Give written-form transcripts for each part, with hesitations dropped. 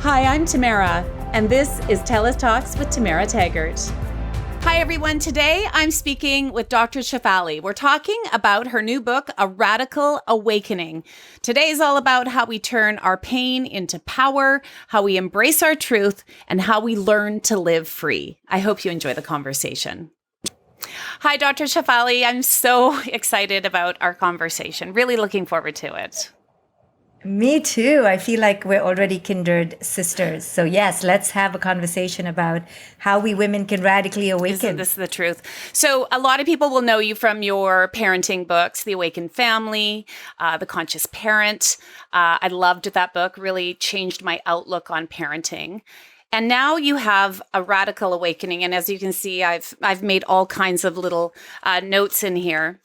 Hi, I'm Tamara, and this is TELUS Talks with Tamara Taggart. Hi, everyone. Today, I'm speaking with Dr. Shefali. We're talking about her new book, A Radical Awakening. Today is all about how we turn our pain into power, how we embrace our truth, and how we learn to live free. I hope you enjoy the conversation. Hi, Dr. Shefali. I'm so excited about our conversation. Really looking forward to it. Me too. I feel like we're already kindred sisters. So yes, let's have a conversation about how we women can radically awaken. This is the truth. So a lot of people will know you from your parenting books, The Awakened Family, The Conscious Parent. I loved that book, really changed my outlook on parenting. And now you have A Radical Awakening. And as you can see, I've made all kinds of little notes in here.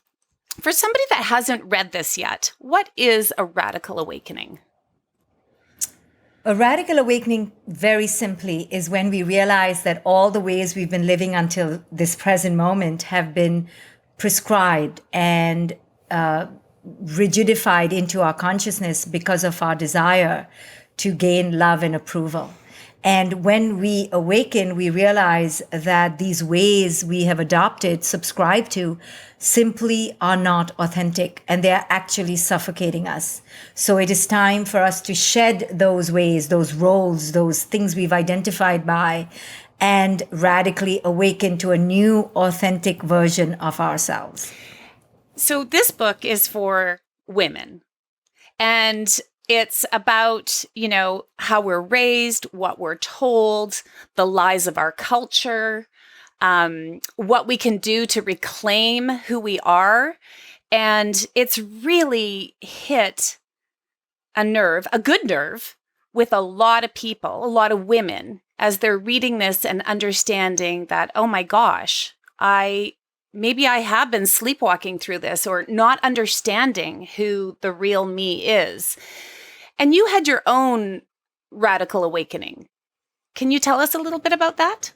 For somebody that hasn't read this yet, what is a radical awakening? A radical awakening, very simply, is when we realize that all the ways we've been living until this present moment have been prescribed and rigidified into our consciousness because of our desire to gain love and approval. And when we awaken, we realize that these ways we have adopted, subscribed to, simply are not authentic and they're actually suffocating us. So it is time for us to shed those ways, those roles, those things we've identified by, and radically awaken to a new, authentic version of ourselves. So this book is for women. And it's about, how we're raised, what we're told, the lies of our culture, what we can do to reclaim who we are. And it's really hit a good nerve with a lot of people, a lot of women, as they're reading this and understanding that, oh my gosh, maybe I have been sleepwalking through this or not understanding who the real me is. And you had your own radical awakening. Can you tell us a little bit about that?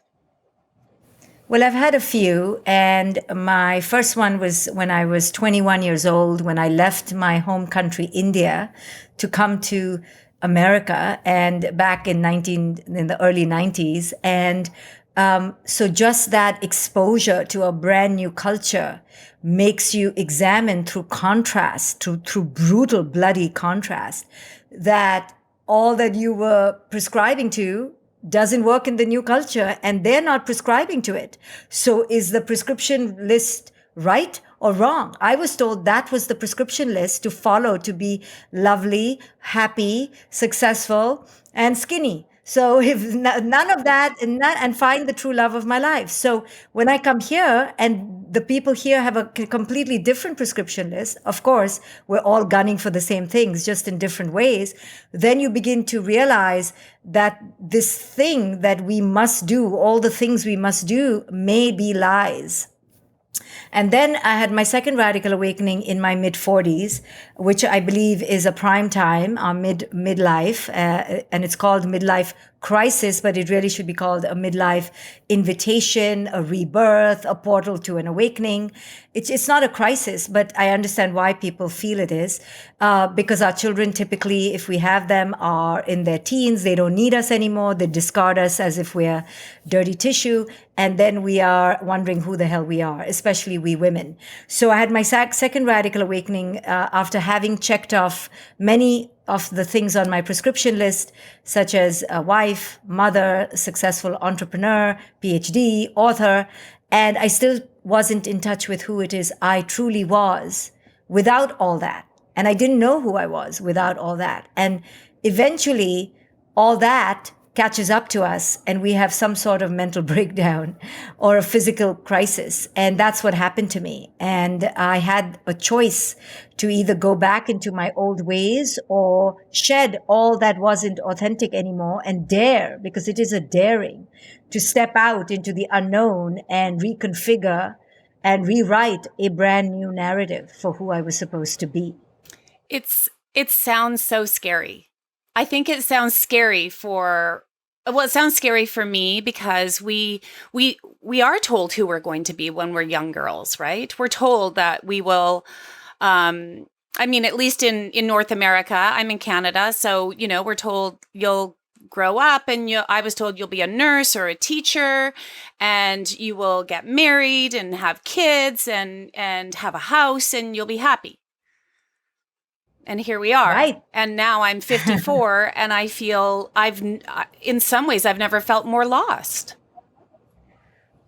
Well, I've had a few, and my first one was when I was 21 years old, when I left my home country, India, to come to America, and back in the early 90s. And so just that exposure to a brand new culture makes you examine through contrast, through brutal, bloody contrast, that all that you were prescribing to doesn't work in the new culture and they're not prescribing to it. So is the prescription list right or wrong? I was told that was the prescription list to follow to be lovely, happy, successful, and skinny. So if none of that and find the true love of my life. So when I come here and the people here have a completely different prescription list, of course, we're all gunning for the same things, just in different ways. Then you begin to realize that this thing that we must do, all the things we must do, may be lies. And then I had my second radical awakening in my mid-40s, which I believe is a prime time, midlife, and it's called midlife crisis, but it really should be called a midlife invitation, a rebirth, a portal to an awakening. It's not a crisis, but I understand why people feel it is, because our children typically, if we have them, are in their teens. They don't need us anymore. They discard us as if we're dirty tissue. And then we are wondering who the hell we are, especially we women. So I had my second radical awakening after having checked off many of the things on my prescription list, such as a wife, mother, successful entrepreneur, PhD, author, and I still wasn't in touch with who it is I truly was without all that. And I didn't know who I was without all that. And eventually, all that catches up to us and we have some sort of mental breakdown or a physical crisis. And that's what happened to me. And I had a choice to either go back into my old ways or shed all that wasn't authentic anymore and dare, because it is a daring, to step out into the unknown and reconfigure and rewrite a brand new narrative for who I was supposed to be. It sounds so scary. I think it sounds scary it sounds scary for me because we are told who we're going to be when we're young girls, right? We're told that we will, at least in North America, I'm in Canada. So, we're told you'll grow up and I was told you'll be a nurse or a teacher and you will get married and have kids and have a house and you'll be happy. And here we are. Right. And now I'm 54 and I feel in some ways, I've never felt more lost.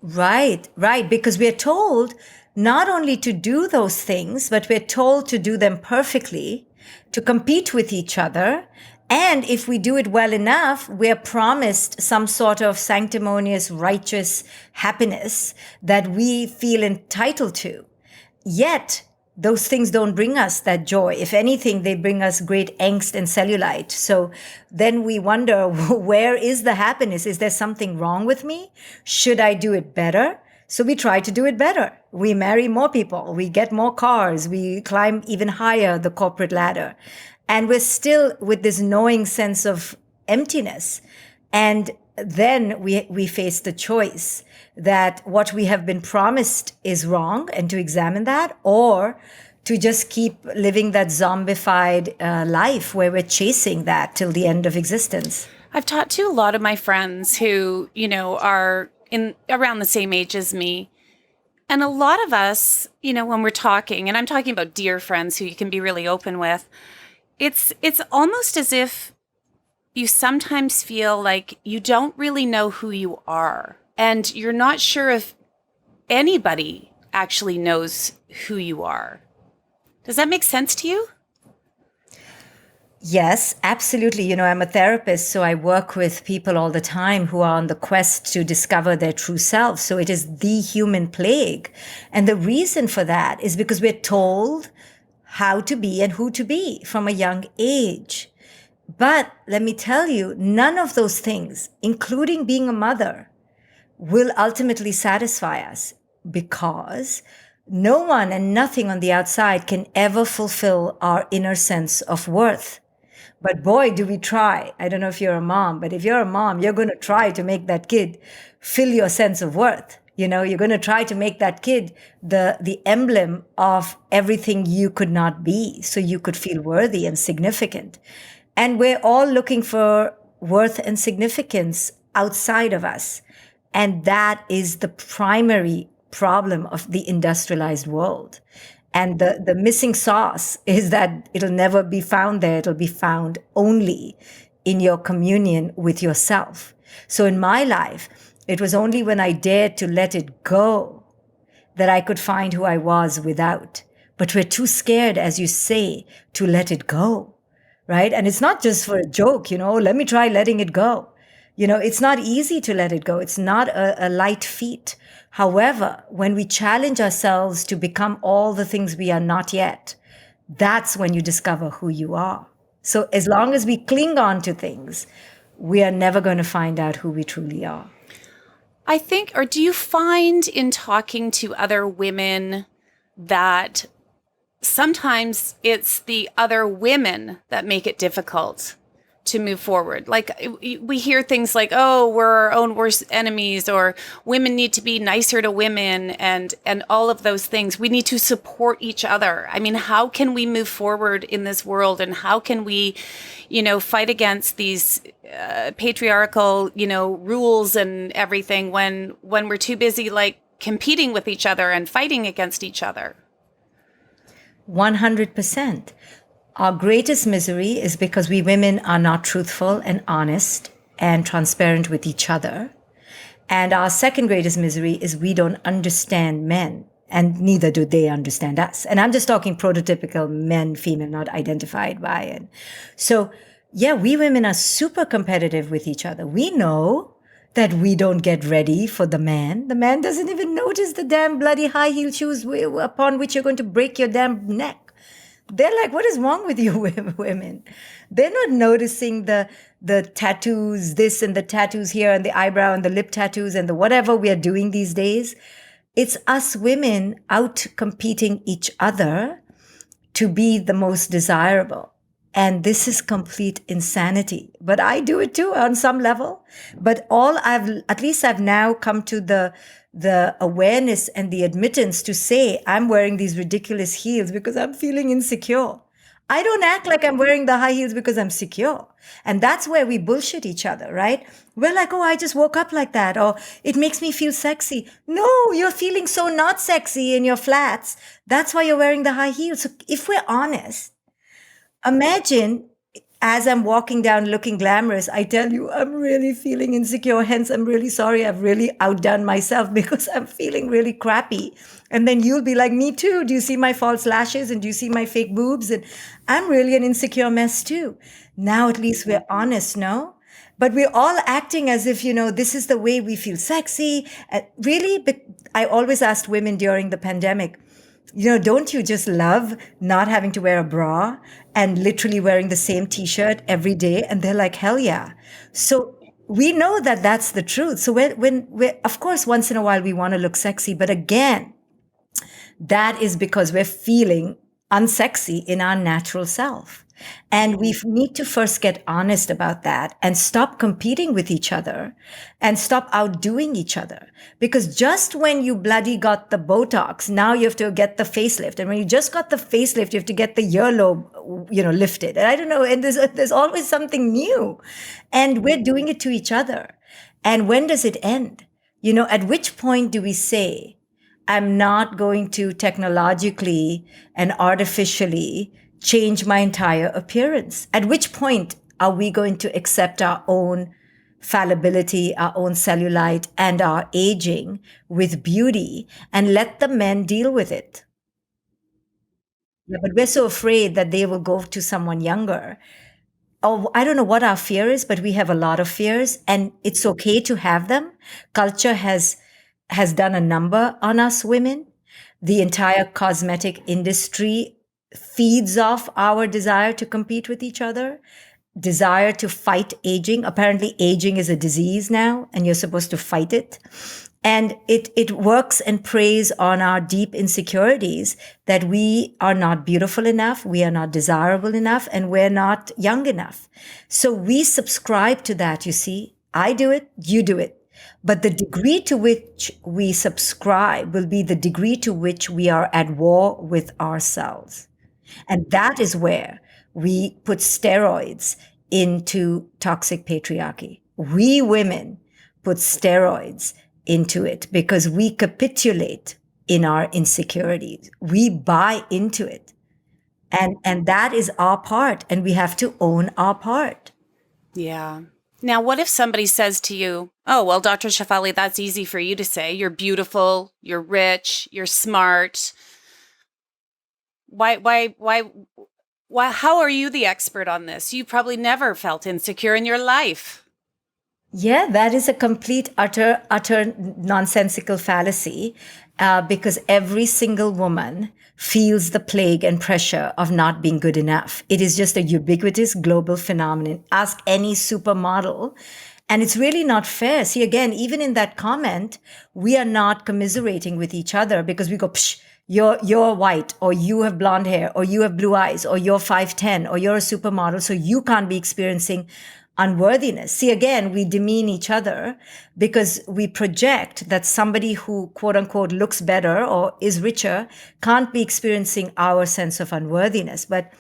Right. Because we're told not only to do those things, but we're told to do them perfectly, to compete with each other. And if we do it well enough, we're promised some sort of sanctimonious, righteous happiness that we feel entitled to. Yet, those things don't bring us that joy. If anything, they bring us great angst and cellulite. So then we wonder, where is the happiness? Is there something wrong with me? Should I do it better? So we try to do it better. We marry more people. We get more cars. We climb even higher the corporate ladder. And we're still with this knowing sense of emptiness. And then we face the choice that what we have been promised is wrong and to examine that, or to just keep living that zombified life where we're chasing that till the end of existence. I've talked to a lot of my friends who, are in around the same age as me. And a lot of us, when we're talking, and I'm talking about dear friends who you can be really open with, it's almost as if you sometimes feel like you don't really know who you are. And you're not sure if anybody actually knows who you are. Does that make sense to you? Yes, absolutely. I'm a therapist, so I work with people all the time who are on the quest to discover their true self. So it is the human plague. And the reason for that is because we're told how to be and who to be from a young age. But let me tell you, none of those things, including being a mother, will ultimately satisfy us, because no one and nothing on the outside can ever fulfill our inner sense of worth. But boy, do we try. I don't know if you're a mom, but if you're a mom, you're going to try to make that kid feel your sense of worth. You're going to try to make that kid the emblem of everything you could not be, so you could feel worthy and significant. And we're all looking for worth and significance outside of us. And that is the primary problem of the industrialized world. And the missing sauce is that it'll never be found there. It'll be found only in your communion with yourself. So in my life, it was only when I dared to let it go that I could find who I was without. But we're too scared, as you say, to let it go, right? And it's not just for a joke, let me try letting it go. It's not easy to let it go. It's not a light feat. However, when we challenge ourselves to become all the things we are not yet, that's when you discover who you are. So as long as we cling on to things, we are never going to find out who we truly are. I think, or do you find in talking to other women that sometimes it's the other women that make it difficult to move forward? Like we hear things like, oh, we're our own worst enemies, or women need to be nicer to women, and all of those things. We need to support each other. I mean, how can we move forward in this world, and how can we, fight against these patriarchal, rules and everything when we're too busy like competing with each other and fighting against each other? 100%. Our greatest misery is because we women are not truthful and honest and transparent with each other. And our second greatest misery is we don't understand men, and neither do they understand us. And I'm just talking prototypical men, female, not identified by it. So yeah, we women are super competitive with each other. We know that we don't get ready for the man. The man doesn't even notice the damn bloody high heel shoes upon which you're going to break your damn neck. They're like, what is wrong with you women? They're not noticing the tattoos, this and the tattoos here, and the eyebrow and the lip tattoos and the whatever we are doing these days. It's us women out competing each other to be the most desirable. And this is complete insanity. But I do it too on some level. But at least I've now come to the awareness and the admittance to say I'm wearing these ridiculous heels because I'm feeling insecure. I don't act like I'm wearing the high heels because I'm secure. And that's where we bullshit each other, right? We're like, oh, I just woke up like that, or it makes me feel sexy. No, you're feeling so not sexy in your flats. That's why you're wearing the high heels. So if we're honest, imagine as I'm walking down looking glamorous, I tell you, I'm really feeling insecure. Hence, I'm really sorry. I've really outdone myself because I'm feeling really crappy. And then you'll be like, me too. Do you see my false lashes? And do you see my fake boobs? And I'm really an insecure mess too. Now, at least we're honest, no? But we're all acting as if, this is the way we feel sexy. Really, I always asked women during the pandemic, don't you just love not having to wear a bra and literally wearing the same t-shirt every day? And they're like, hell yeah. So we know that that's the truth. So when we're, of course, once in a while we want to look sexy, but again, that is because we're feeling unsexy in our natural self. And we need to first get honest about that and stop competing with each other and stop outdoing each other. Because just when you bloody got the Botox, now you have to get the facelift. And when you just got the facelift, you have to get the earlobe, lifted. And I don't know. And there's always something new. And we're doing it to each other. And when does it end? At which point do we say, I'm not going to technologically and artificially change my entire appearance? At which point are we going to accept our own fallibility, our own cellulite, and our aging with beauty and let the men deal with it? Yeah, but we're so afraid that they will go to someone younger. Oh, I don't know what our fear is, but we have a lot of fears, and it's okay to have them. Culture has done a number on us women. The entire cosmetic industry feeds off our desire to compete with each other, desire to fight aging. Apparently, aging is a disease now, and you're supposed to fight it. And it works and preys on our deep insecurities that we are not beautiful enough, we are not desirable enough, and we're not young enough. So we subscribe to that, you see. I do it, you do it. But the degree to which we subscribe will be the degree to which we are at war with ourselves. And that is where we put steroids into toxic patriarchy. We women put steroids into it because we capitulate in our insecurities. We buy into it. And that is our part, and we have to own our part. Yeah. Now, what if somebody says to you, oh, well, Dr. Shefali, that's easy for you to say. You're beautiful, you're rich, you're smart. Why, how are you the expert on this? You probably never felt insecure in your life. Yeah, that is a complete, utter nonsensical fallacy, because every single woman feels the plague and pressure of not being good enough. It is just a ubiquitous global phenomenon. Ask any supermodel. And it's really not fair. See, again, even in that comment, we are not commiserating with each other because we go, psh, you're white, or you have blonde hair, or you have blue eyes, or you're 5'10", or you're a supermodel, so you can't be experiencing unworthiness. See, again, we demean each other because we project that somebody who, quote unquote, looks better or is richer can't be experiencing our sense of unworthiness. But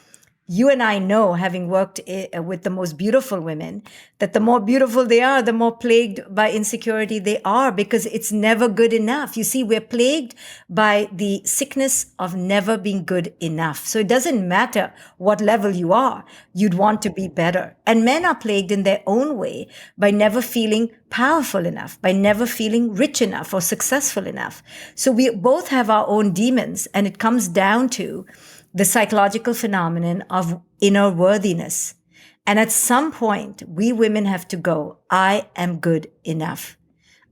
you and I know, having worked with the most beautiful women, that the more beautiful they are, the more plagued by insecurity they are, because it's never good enough. You see, we're plagued by the sickness of never being good enough. So it doesn't matter what level you are, you'd want to be better. And men are plagued in their own way by never feeling powerful enough, by never feeling rich enough or successful enough. So we both have our own demons, and it comes down to the psychological phenomenon of inner worthiness. And at some point, we women have to go, I am good enough.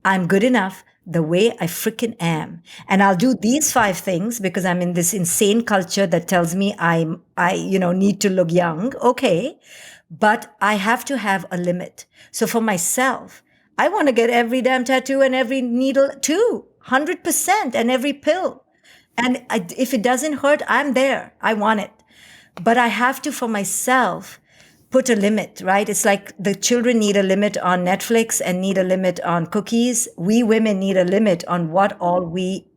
I'm good enough the way I freaking am. And I'll do these 5 things because I'm in this insane culture that tells me I need to look young. Okay. But I have to have a limit. So for myself, I want to get every damn tattoo and every needle too, 100%, and every pill. And if it doesn't hurt, I'm there. I want it. But I have to, for myself, put a limit, right? It's like the children need a limit on Netflix and need a limit on cookies. We women need a limit on what all we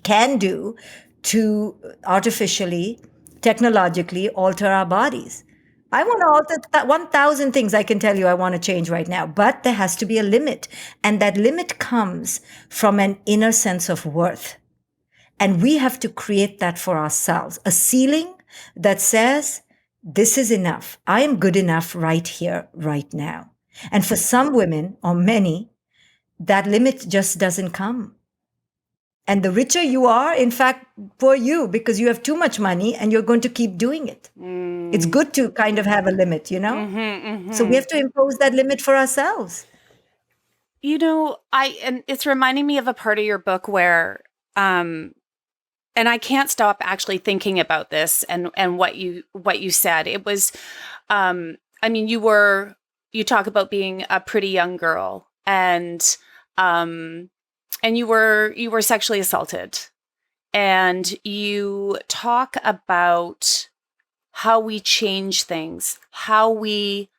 can do to artificially technologically alter our bodies. I want to alter 1,000 things I can tell you I want to change right now, but there has to be a limit. And that limit comes from an inner sense of worth. And we have to create that for ourselves, a ceiling that says, this is enough. I am good enough right here, right now. And for some women, or many, that limit just doesn't come. And the richer you are, in fact, poor you, because you have too much money and you're going to keep doing it. It's good to kind of have a limit, you know? So we have to impose that limit for ourselves. You know, and it's reminding me of a part of your book where, and I can't stop actually thinking about this and what you said. It was, I mean, you talk about being a pretty young girl and you were sexually assaulted, and you talk about how we change things, how we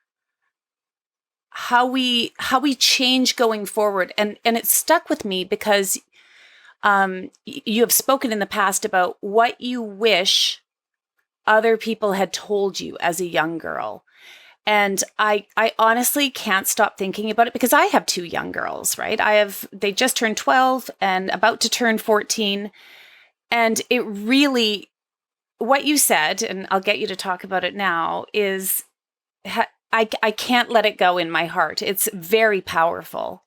change going forward. And it stuck with me because you have spoken in the past about what you wish other people had told you as a young girl. And I honestly can't stop thinking about it because I have two young girls, right? They just turned 12 and about to turn 14. And it really, what you said, and I'll get you to talk about it now, is I can't let it go in my heart. It's very powerful.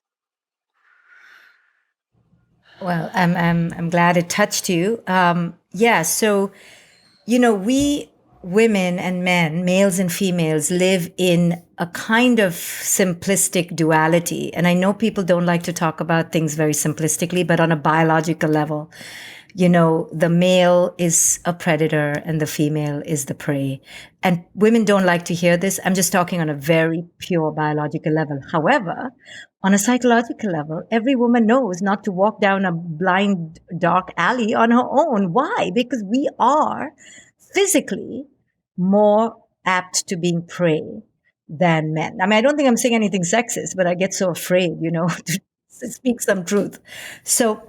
Well, I'm glad it touched you. Yeah. So, you know, we women and men, males and females, live in a kind of simplistic duality. And I know people don't like to talk about things very simplistically, but on a biological level, you know, the male is a predator and the female is the prey. And women don't like to hear this. I'm just talking on a very pure biological level. However, on a psychological level, every woman knows not to walk down a blind, dark alley on her own. Why? Because we are physically more apt to being prey than men. I mean, I don't think I'm saying anything sexist, but I get so afraid, you know, to speak some truth. So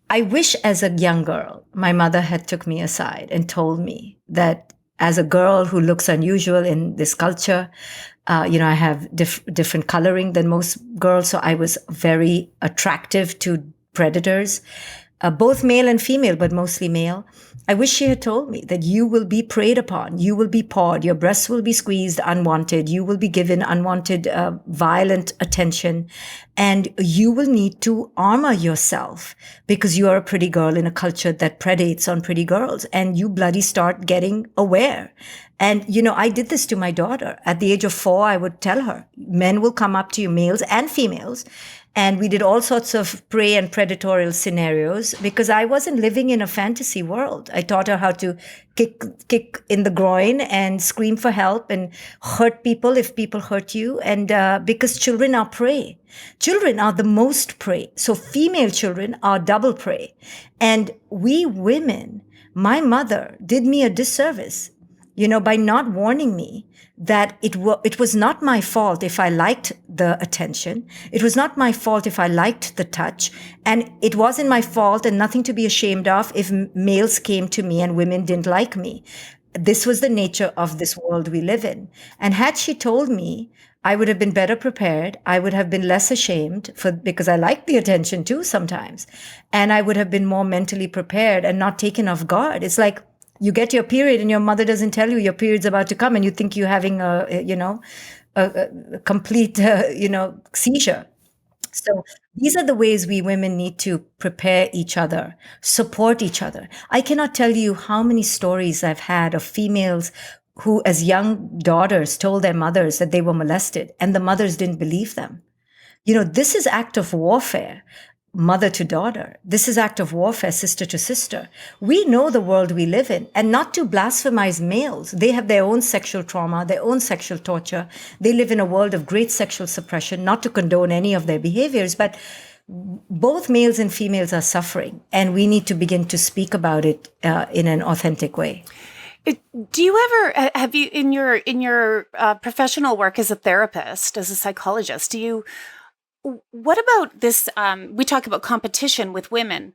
I wish as a young girl, my mother had took me aside and told me that as a girl who looks unusual in this culture, you know, I have different coloring than most girls. So I was very attractive to predators, both male and female, but mostly male. I wish she had told me that you will be preyed upon, you will be pawed, your breasts will be squeezed unwanted, you will be given unwanted, violent attention, and you will need to armor yourself because you are a pretty girl in a culture that predates on pretty girls, and you bloody start getting aware. And, you know, I did this to my daughter. At the age of 4, I would tell her, men will come up to you, males and females. And we did all sorts of prey and predatorial scenarios because I wasn't living in a fantasy world. I taught her how to kick in the groin and scream for help and hurt people if people hurt you. And because children are prey. Children are the most prey. So female children are double prey. And we women, my mother did me a disservice, you know, by not warning me that it was not my fault if I liked the attention. It was not my fault if I liked the touch. And it wasn't my fault and nothing to be ashamed of if males came to me and women didn't like me. This was the nature of this world we live in. And had she told me, I would have been better prepared. I would have been less ashamed because I liked the attention too sometimes. And I would have been more mentally prepared and not taken off guard. It's like, you get your period and your mother doesn't tell you your period's about to come and you think you're having a complete, seizure. So these are the ways we women need to prepare each other, support each other. I cannot tell you how many stories I've had of females who, as young daughters, told their mothers that they were molested and the mothers didn't believe them. You know, this is act of warfare. Mother to daughter. This is act of warfare, sister to sister. We know the world we live in, and not to blasphemize males. They have their own sexual trauma, their own sexual torture. They live in a world of great sexual suppression, not to condone any of their behaviors, but both males and females are suffering, and we need to begin to speak about it in an authentic way. Do you ever have you in your professional work as a therapist, as a psychologist? What about this? We talk about competition with women,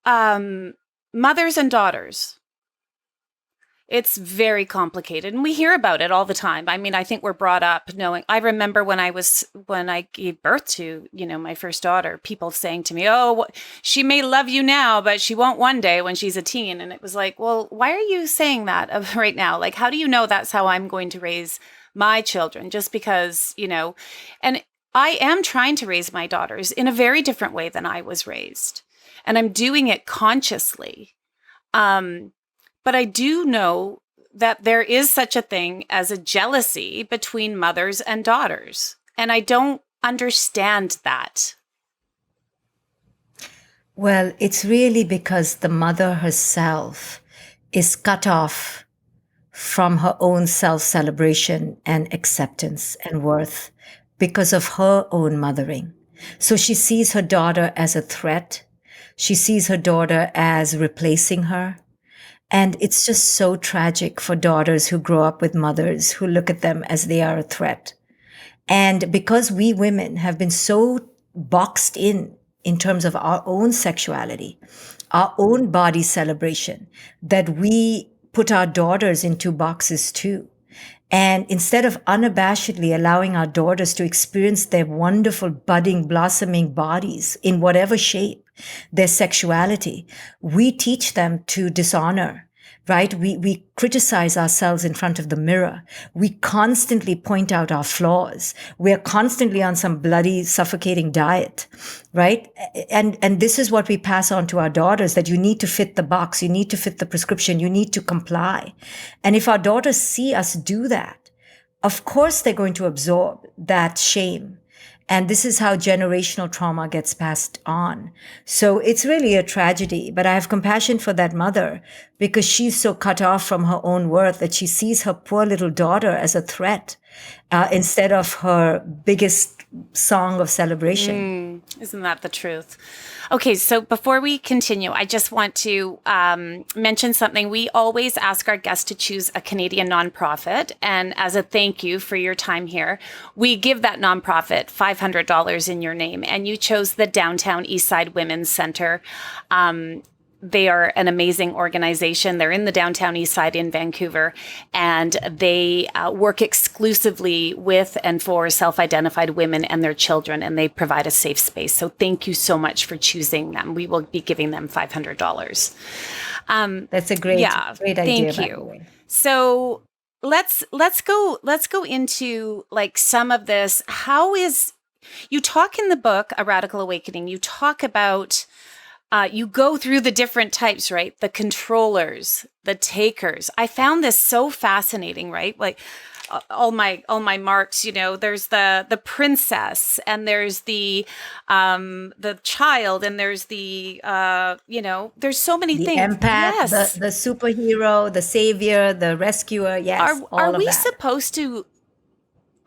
mothers and daughters. It's very complicated, and we hear about it all the time. I mean, I think we're brought up knowing. I remember when I gave birth to, my first daughter, people saying to me, "Oh, she may love you now, but she won't one day when she's a teen." And it was like, "Well, why are you saying that right now? Like, how do you know that's how I'm going to raise my children? Just because, and I am trying to raise my daughters in a very different way than I was raised, and I'm doing it consciously." But I do know that there is such a thing as a jealousy between mothers and daughters. And I don't understand that. Well, it's really because the mother herself is cut off from her own self-celebration and acceptance and worth because of her own mothering. So she sees her daughter as a threat. She sees her daughter as replacing her. And it's just so tragic for daughters who grow up with mothers who look at them as they are a threat. And because we women have been so boxed in terms of our own sexuality, our own body celebration, that we put our daughters into boxes too. And instead of unabashedly allowing our daughters to experience their wonderful, budding, blossoming bodies in whatever shape, their sexuality, we teach them to dishonor, right? We criticize ourselves in front of the mirror. We constantly point out our flaws. We're constantly on some bloody, suffocating diet, right? And this is what we pass on to our daughters, that you need to fit the box, you need to fit the prescription, you need to comply. And if our daughters see us do that, of course they're going to absorb that shame. And this is how generational trauma gets passed on. So it's really a tragedy, but I have compassion for that mother because she's so cut off from her own worth that she sees her poor little daughter as a threat instead of her biggest song of celebration. Isn't that the truth? Okay, so before we continue, I just want to mention something. We always ask our guests to choose a Canadian nonprofit. And as a thank you for your time here, we give that nonprofit $500 in your name. And you chose the Downtown Eastside Women's Center. They are an amazing organization. They're in the downtown east side in Vancouver, and they work exclusively with and for self-identified women and their children, and they provide a safe space. So thank you so much for choosing them. We will be giving them $500. That's a great idea. Thank you. So let's go into like some of this. You talk in the book, A Radical Awakening, you talk about you go through the different types, right? The controllers, the takers. I found this so fascinating, right? Like all my marks, there's the princess, and there's the child, and there's the there's so many things. The empath, yes. the superhero, the savior, the rescuer. Yes. Are we supposed to?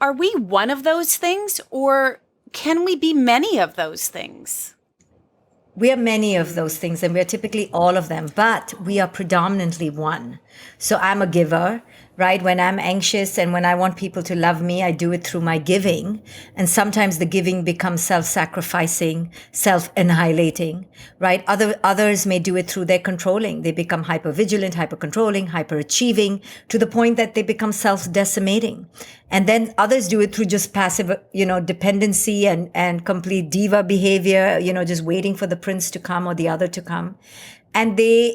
Are we one of those things, or can we be many of those things? We are many of those things, and we are typically all of them, but we are predominantly one. So I'm a giver, right? When I'm anxious and when I want people to love me, I do it through my giving. And sometimes the giving becomes self-sacrificing, self-annihilating, right? Others may do it through their controlling. They become hyper-vigilant, hyper-controlling, hyper-achieving, to the point that they become self-decimating. And then others do it through just passive, dependency and complete diva behavior, just waiting for the prince to come or the other to come. And they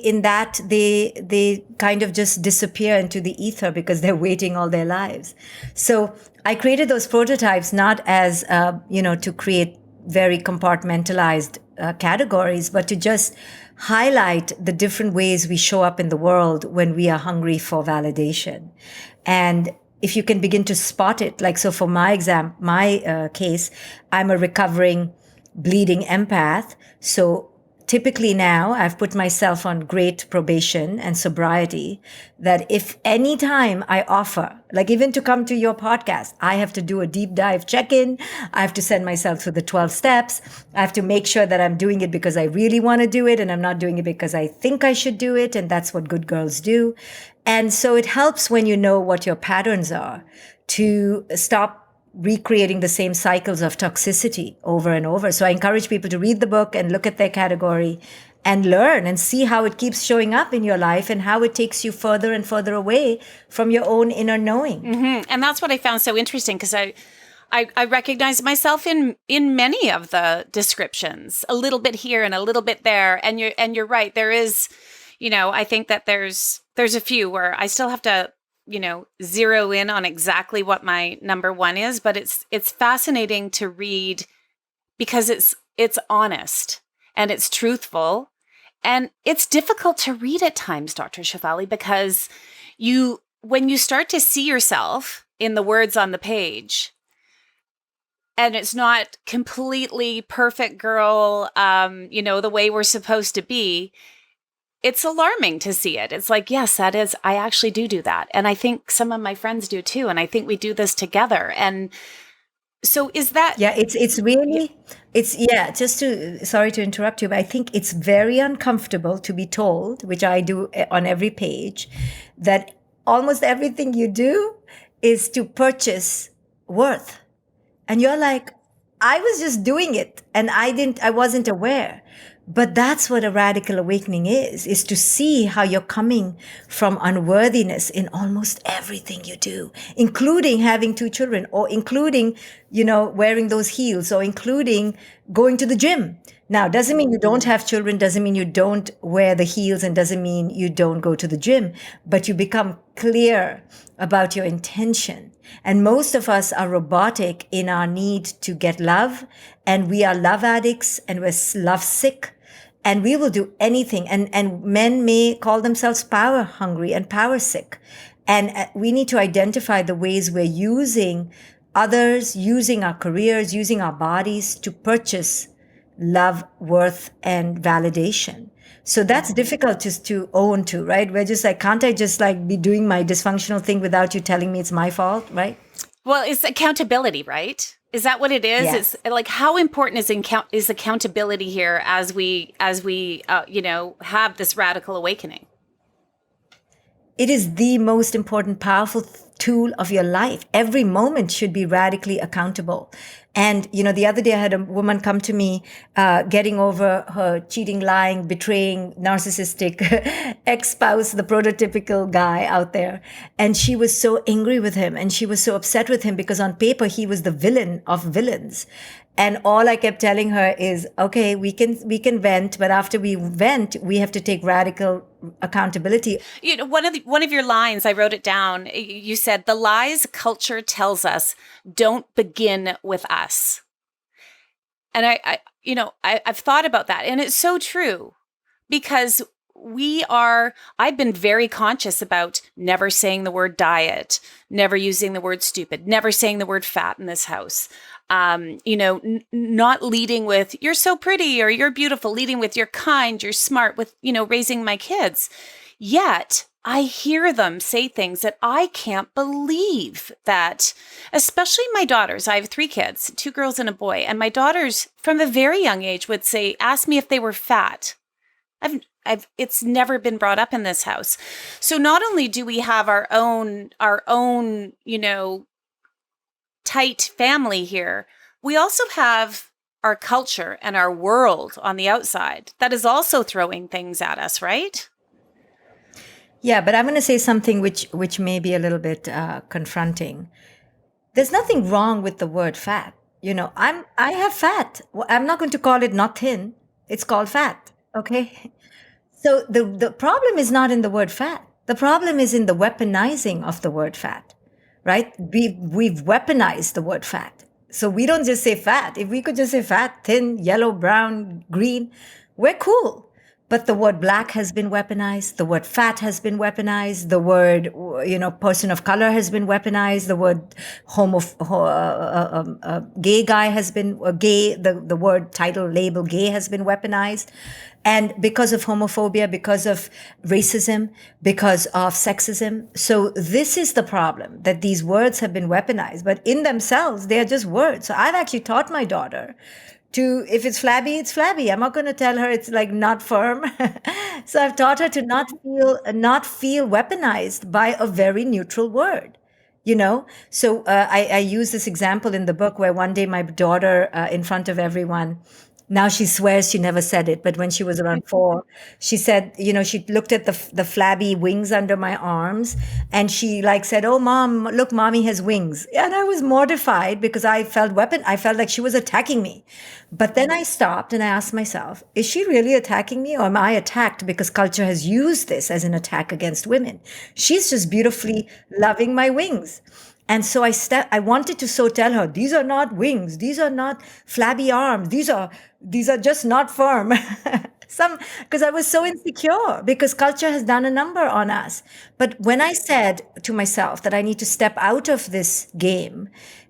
kind of just disappear into the ether because they're waiting all their lives. So I created those prototypes not as, to create very compartmentalized categories, but to just highlight the different ways we show up in the world when we are hungry for validation. And if you can begin to spot it, like, so for my case, I'm a recovering bleeding empath. So typically now I've put myself on great probation and sobriety, that if any time I offer, like even to come to your podcast, I have to do a deep dive check-in. I have to send myself through the 12 steps. I have to make sure that I'm doing it because I really want to do it, and I'm not doing it because I think I should do it. And that's what good girls do. And so it helps when you know what your patterns are to stop recreating the same cycles of toxicity over and over. So I encourage people to read the book and look at their category and learn and see how it keeps showing up in your life and how it takes you further and further away from your own inner knowing. And that's what I found so interesting, because I recognize myself in many of the descriptions, a little bit here and a little bit there. And you're right. There is, I think that there's a few where I still have to, zero in on exactly what my number one is, but it's fascinating to read because it's honest and it's truthful, and it's difficult to read at times, Dr. Shefali, because when you start to see yourself in the words on the page, and it's not completely perfect girl, the way we're supposed to be, it's alarming to see it. It's like, yes, that is, I actually do that. And I think some of my friends do too. And I think we do this together. And so is that... Yeah, it's really, sorry to interrupt you, but I think it's very uncomfortable to be told, which I do on every page, that almost everything you do is to purchase worth. And you're like, I was just doing it and I wasn't aware. But that's what a radical awakening is to see how you're coming from unworthiness in almost everything you do, including having 2 children, or including, wearing those heels, or including going to the gym. Now, doesn't mean you don't have children, doesn't mean you don't wear the heels, and doesn't mean you don't go to the gym, but you become clear about your intention. And most of us are robotic in our need to get love, and we are love addicts, and we're love sick, and we will do anything. And men may call themselves power hungry and power sick. And we need to identify the ways we're using others, using our careers, using our bodies to purchase love, worth, and validation. So that's difficult to own to, right? We're just like, can't I just be doing my dysfunctional thing without you telling me it's my fault, right? Well, it's accountability, right? Is that what it is? Yes. It's like, how important is accountability here as we have this radical awakening? It is the most important, powerful tool of your life. Every moment should be radically accountable. And, the other day I had a woman come to me, getting over her cheating, lying, betraying, narcissistic ex-spouse, the prototypical guy out there. And she was so angry with him, and she was so upset with him because on paper he was the villain of villains. And all I kept telling her is, okay, we can vent, but after we vent, we have to take radical accountability. One of your lines, I wrote it down. You said, "The lies culture tells us don't begin with us." And I've thought about that, and it's so true, because I've been very conscious about never saying the word diet, never using the word stupid, never saying the word fat in this house. Not leading with, "You're so pretty," or "You're beautiful," leading with, "You're kind, you're smart," with, raising my kids. Yet I hear them say things that I can't believe, that, especially my daughters. I have 3 kids, 2 girls and a boy. And my daughters from a very young age would ask me if they were fat. It's never been brought up in this house. So not only do we have our own, tight family here, we also have our culture and our world on the outside that is also throwing things at us, right? Yeah, but I'm going to say something which may be a little bit confronting. There's nothing wrong with the word fat. I have fat. I'm not going to call it not thin. It's called fat. Okay. So the problem is not in the word fat. The problem is in the weaponizing of the word fat. Right? We've weaponized the word fat. So we don't just say fat. If we could just say fat, thin, yellow, brown, green, we're cool. But the word black has been weaponized. The word fat has been weaponized. The word, person of color has been weaponized. The word gay guy has been gay. The word title label gay has been weaponized. And because of homophobia, because of racism, because of sexism. So this is the problem, that these words have been weaponized, but in themselves, they are just words. So I've actually taught my daughter if it's flabby, it's flabby. I'm not going to tell her it's not firm. So I've taught her to not feel weaponized by a very neutral word. So I use this example in the book where one day my daughter, in front of everyone, Now she swears she never said it, but when she was around 4, she said, she looked at the flabby wings under my arms, and she like said, "Oh, mom, look, mommy has wings." And I was mortified because I felt like she was attacking me. But then I stopped and I asked myself, is she really attacking me, or am I attacked because culture has used this as an attack against women? She's just beautifully loving my wings. And so I wanted to so tell her, these are not wings, these are not flabby arms, these are just not firm. Because I was so insecure, because culture has done a number on us. But when I said to myself that I need to step out of this game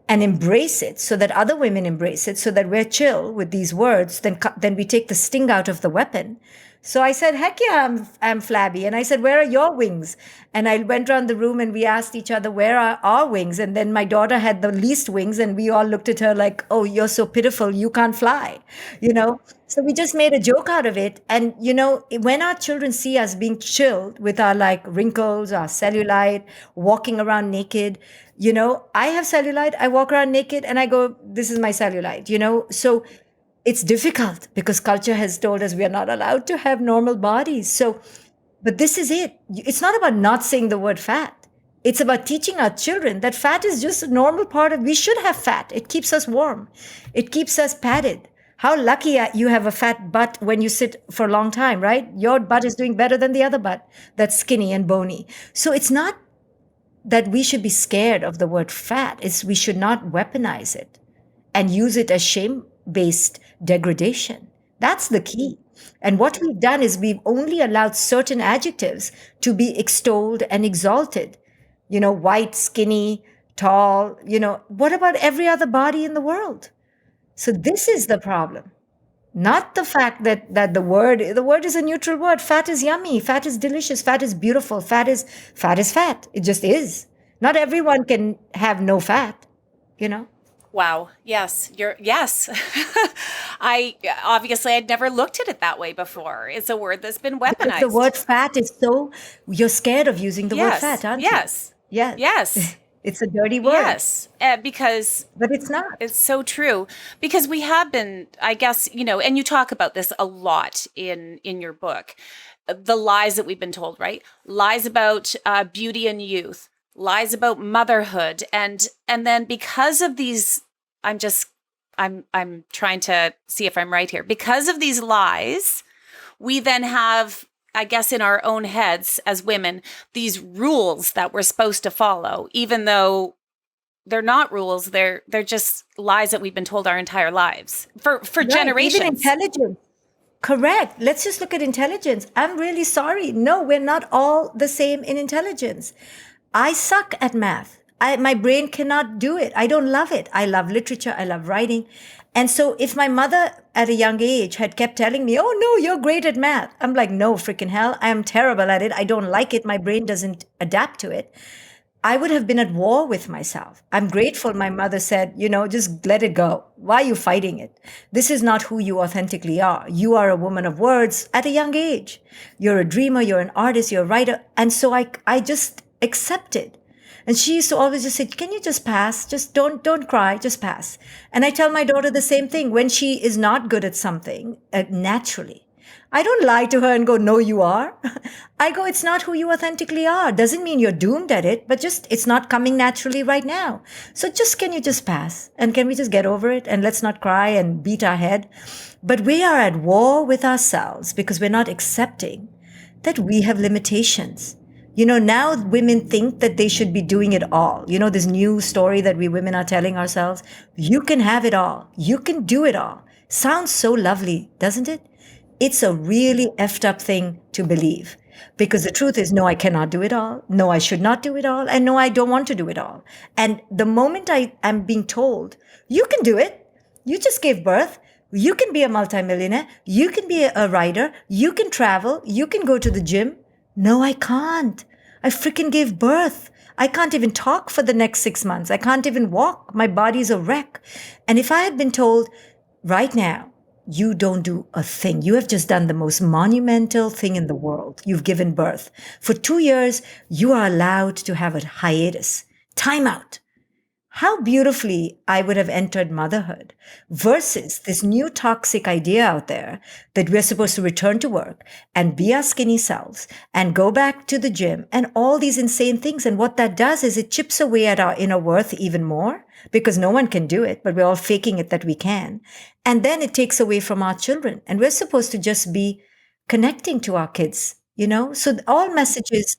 and embrace it, so that other women embrace it, so that we're chill with these words, then we take the sting out of the weapon. So I said, heck yeah, I'm flabby. And I said, where are your wings? And I went around the room and we asked each other, where are our wings? And then my daughter had the least wings, and we all looked at her like, oh, you're so pitiful, you can't fly, you know? So we just made a joke out of it. And, when our children see us being chilled with our like wrinkles, our cellulite, walking around naked, I have cellulite, I walk around naked and I go, this is my cellulite. So it's difficult because culture has told us we are not allowed to have normal bodies. So, but this is it. It's not about not saying the word fat. It's about teaching our children that fat is just a normal part of, we should have fat. It keeps us warm. It keeps us padded. How lucky you have a fat butt when you sit for a long time, right? Your butt is doing better than the other butt that's skinny and bony. So it's not that we should be scared of the word fat. We should not weaponize it and use it as shame-based degradation. That's the key. And what we've done is we've only allowed certain adjectives to be extolled and exalted. White, skinny, tall, what about every other body in the world? So this is the problem. Not the fact that the word is a neutral word. Fat is yummy, fat is delicious, fat is beautiful, fat is fat. It just is. Not everyone can have no fat, Wow. Yes. Yes. I'd never looked at it that way before. It's a word that's been weaponized. The word fat is you're scared of using the word fat, aren't you? Yes. Yes. Yes. It's a dirty word. Yes. Because. But it's not. It's so true. Because we have been, I guess, and you talk about this a lot in your book, the lies that we've been told, right? Lies about beauty and youth. Lies about motherhood, and then because of these, I'm trying to see if I'm right here. Because of these lies, we then have, I guess, in our own heads as women, these rules that we're supposed to follow, even though they're not rules. They're just lies that we've been told our entire lives for generations. Even intelligence. Correct. Let's just look at intelligence. I'm really sorry. No, we're not all the same in intelligence. I suck at math. My brain cannot do it. I don't love it. I love literature. I love writing. And so if my mother at a young age had kept telling me, oh no, you're great at math, I'm like, no, freaking hell, I am terrible at it. I don't like it. My brain doesn't adapt to it. I would have been at war with myself. I'm grateful my mother said, just let it go. Why are you fighting it? This is not who you authentically are. You are a woman of words at a young age. You're a dreamer. You're an artist. You're a writer. And so I just accepted. And she used to always just say, can you just pass? Just don't cry, just pass. And I tell my daughter the same thing when she is not good at something, naturally. I don't lie to her and go, no, you are. I go, it's not who you authentically are. Doesn't mean you're doomed at it, but just it's not coming naturally right now. So can you just pass? And can we just get over it? And let's not cry and beat our head. But we are at war with ourselves because we're not accepting that we have limitations. Now women think that they should be doing it all. This new story that we women are telling ourselves, you can have it all. You can do it all. Sounds so lovely, doesn't it? It's a really effed up thing to believe, because the truth is, no, I cannot do it all. No, I should not do it all. And no, I don't want to do it all. And the moment I am being told, you can do it. You just gave birth. You can be a multimillionaire. You can be a writer. You can travel. You can go to the gym. No, I can't. I freaking gave birth. I can't even talk for the next 6 months. I can't even walk. My body's a wreck. And if I had been told right now, you don't do a thing. You have just done the most monumental thing in the world. You've given birth. For 2 years, you are allowed to have a hiatus. Time out. how beautifully I would have entered motherhood versus this new toxic idea out there that we're supposed to return to work and be our skinny selves and go back to the gym and all these insane things. And what that does is it chips away at our inner worth even more because no one can do it, but we're all faking it that we can. And then it takes away from our children. And we're supposed to just be connecting to our kids, So all messages,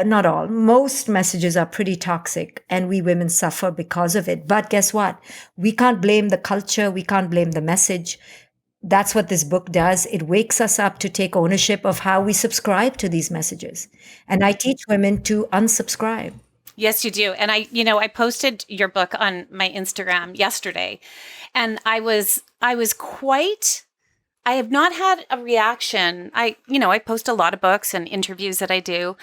not all, most messages are pretty toxic and we women suffer because of it. But guess what? We can't blame the culture. We can't blame the message. That's what this book does. It wakes us up to take ownership of how we subscribe to these messages. And I teach women to unsubscribe. Yes, you do. And I posted your book on my Instagram yesterday, and I have not had a reaction. I post a lot of books and interviews that I do.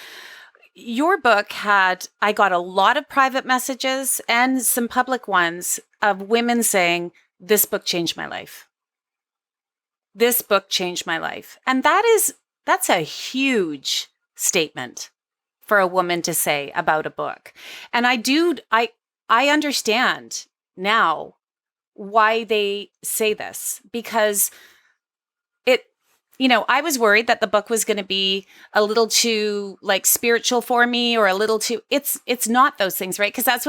Your book I got a lot of private messages and some public ones of women saying, this book changed my life. This book changed my life. And that's a huge statement for a woman to say about a book. And I understand now why they say this, because I was worried that the book was going to be a little too spiritual for me, or a little too, it's not those things, right? Because that's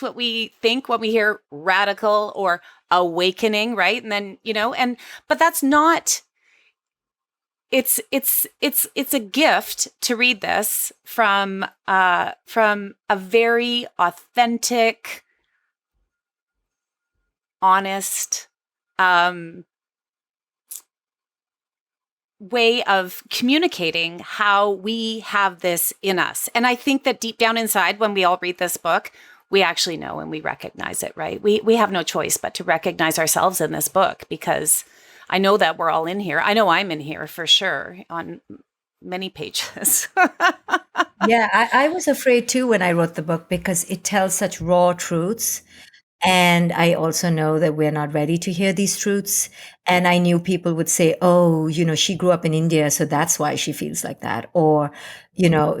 what we think when we hear radical or awakening, right? And then, but that's not, it's a gift to read this from a very authentic, honest, way of communicating how we have this in us. And I think that deep down inside, when we all read this book, we actually know and we recognize it, right? We have no choice but to recognize ourselves in this book, because I know that we're all in here. I know I'm in here for sure on many pages. Yeah, I was afraid too when I wrote the book, because it tells such raw truths. And I also know that we're not ready to hear these truths. And I knew people would say, oh, she grew up in India, so that's why she feels like that. Or,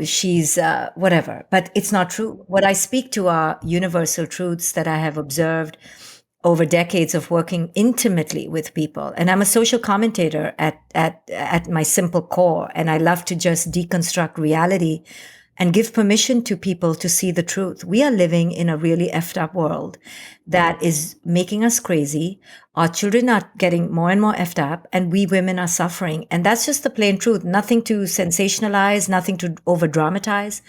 she's whatever. But it's not true. What I speak to are universal truths that I have observed over decades of working intimately with people. And I'm a social commentator at my simple core. And I love to just deconstruct reality and give permission to people to see the truth. We are living in a really effed up world that is making us crazy. Our children are getting more and more effed up, and we women are suffering. And that's just the plain truth. Nothing to sensationalize, nothing to over dramatize,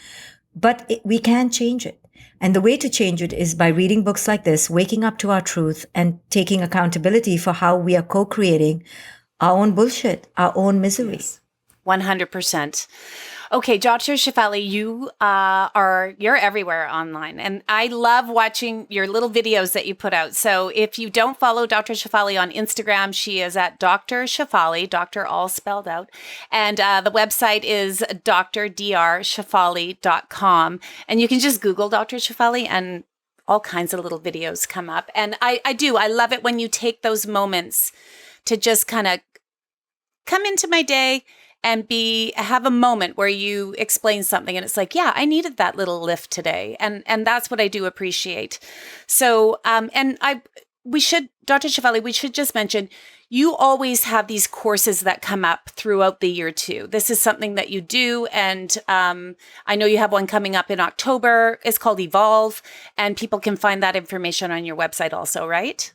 but we can change it. And the way to change it is by reading books like this, waking up to our truth, and taking accountability for how we are co-creating our own bullshit, our own misery. Yes. 100%. Okay, Dr. Shefali, you're everywhere online, and I love watching your little videos that you put out. So if you don't follow Dr. Shefali on Instagram, she is at Dr. Shefali, doctor all spelled out, and the website is drdshefali.com, and you can just Google Dr. Shefali and all kinds of little videos come up. And I love it when you take those moments to just kind of come into my day and have a moment where you explain something and it's like, yeah, I needed that little lift today. And that's what I do appreciate. So, Dr. Shefali, we should just mention, you always have these courses that come up throughout the year too. This is something that you do. And I know you have one coming up in October. It's called Evolve, and people can find that information on your website also, right?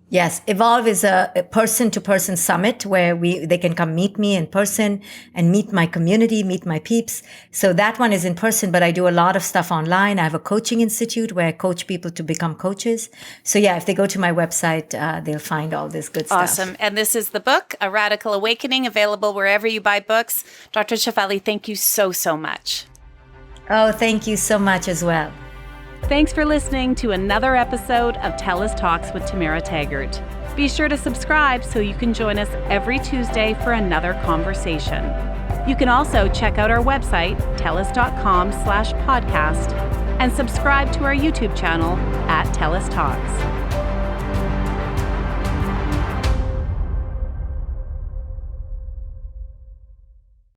Yes, Evolve is a person-to-person summit where they can come meet me in person and meet my community, meet my peeps. So that one is in person, but I do a lot of stuff online. I have a coaching institute where I coach people to become coaches. So yeah, if they go to my website, they'll find all this good stuff. Awesome. And this is the book, A Radical Awakening, available wherever you buy books. Dr. Shefali, thank you so, so much. Oh, thank you so much as well. Thanks for listening to another episode of TELUS Talks with Tamara Taggart. Be sure to subscribe so you can join us every Tuesday for another conversation. You can also check out our website, telus.com/podcast, and subscribe to our YouTube channel at TELUS Talks.